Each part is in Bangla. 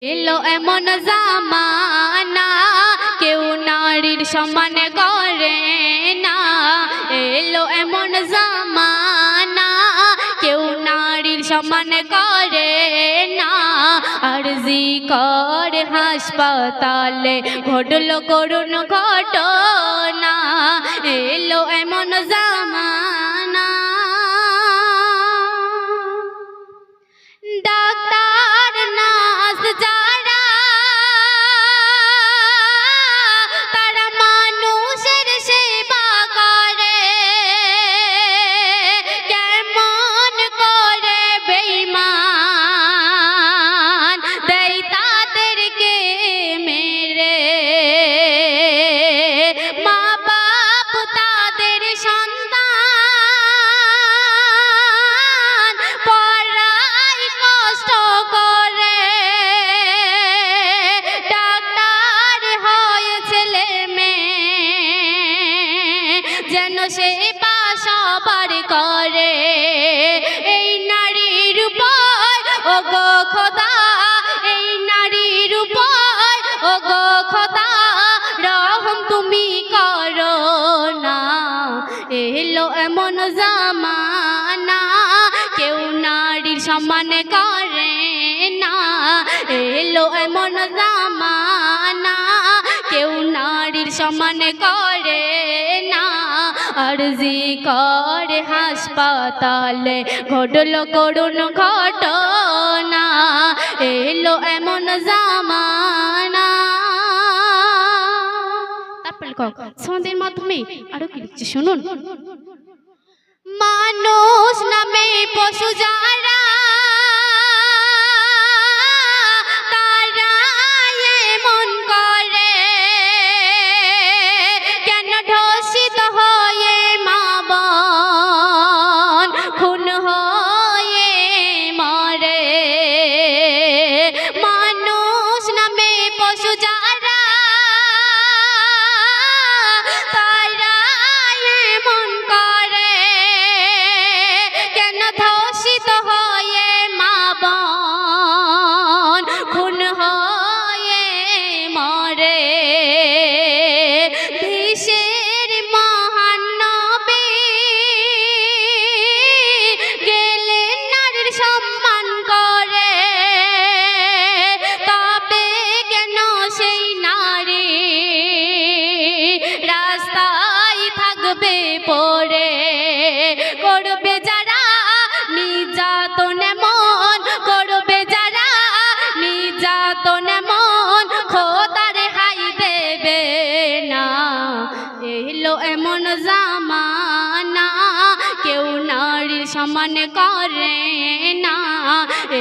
এলো এমন জামানা কেউ নারীর সমান করে না। এলো এমন জামানা কেউ নারীর সমান করে না। আরজি কর হাসপাতালে ঘটল করুণ ঘটনা। এলো এমন জামানা ডাক্তার নার্স যারা তারা মানুষের সেবা করে কেমন করে বেঈমান দেয় তাদেরকে মেরে। মা বাপ তাদের সন্তান পড়ায় কষ্ট করে ডাক্তার হয় ছেলে মেয়ে যেন সেবা সবার করে। এই নারীর উপর ওগো খোদা, এই নারীর উপর ওগো খোদা রহম তুমি করো না। এলো এমন জামানা কেউ নারীর সমান করে না। এলো এমন জামানা কেউ নারীর সমান করে না। আরজি কর হাসপাতালে ঘটল করুণ ঘটনা। এলো এমন জামানা। তারপর সন্ধ্যের মাধ্যমে আরো কি লিখছে শুনুন। মানুষ নামে পশু যারা তারা এমন করে কেন ধর্ষিত হয়ে মা বোন খুন হয়ে মরে। মানুষ নামে পশু যারা তারা এমন করে কেন ধর্ষিত হয়ে মা বোন খুন হয়ে মরে। দেশের মহান নবী গেলেন নারীর সম্মান করে তবে কেন সেই নারী রাস্তায় থাকবে পড়ে। করবে যারা নির্যাতন এমন, করবে যারা নির্যাতন এমন খোদার হাই দেবে না। এলো এমন জামানা কেউ নারীর সমান করে না।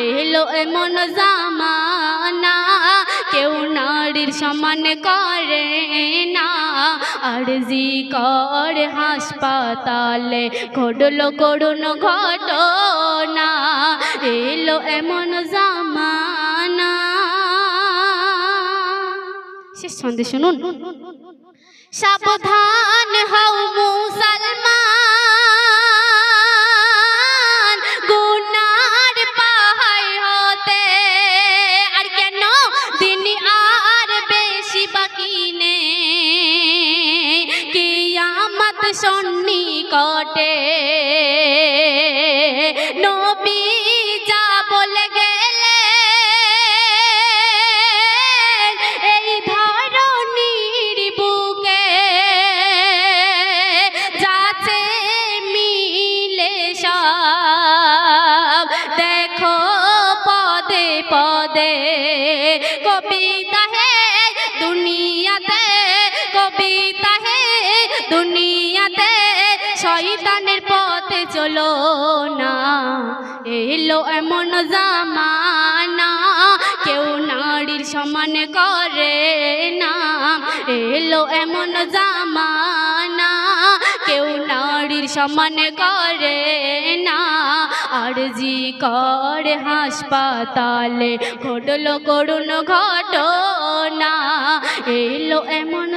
এলো এমন জামানা কেউ নারীর সমান করে না। আরজি কর হাসপাতালে ঘটল করুণ ঘটনা। এলো এমন জামানা। শেষ ছন্দে শুনুন। সাবধান হও মুসলমান গুনার পাহাড় হতে। আর কেন দিন আর বেশি বাকি নেই কিয়ামত সন্নিকটে। নবী যা বলে গেলেন এই ধরনীর বুকে যাচ্ছে মিলে সব দেখো পদে পদে। কবিতা হে দুনিয়াতে, কবিতা হে দুনিয়াতে শয়তানের পথে চলো না। এলো এমন জামানা কেউ নারীর সমান করে না। এলো এমন জামানা কেউ নারীর সমান করে না। আরজি কর হাসপাতালে ঘটল করুণ ঘটনা। এলো এমন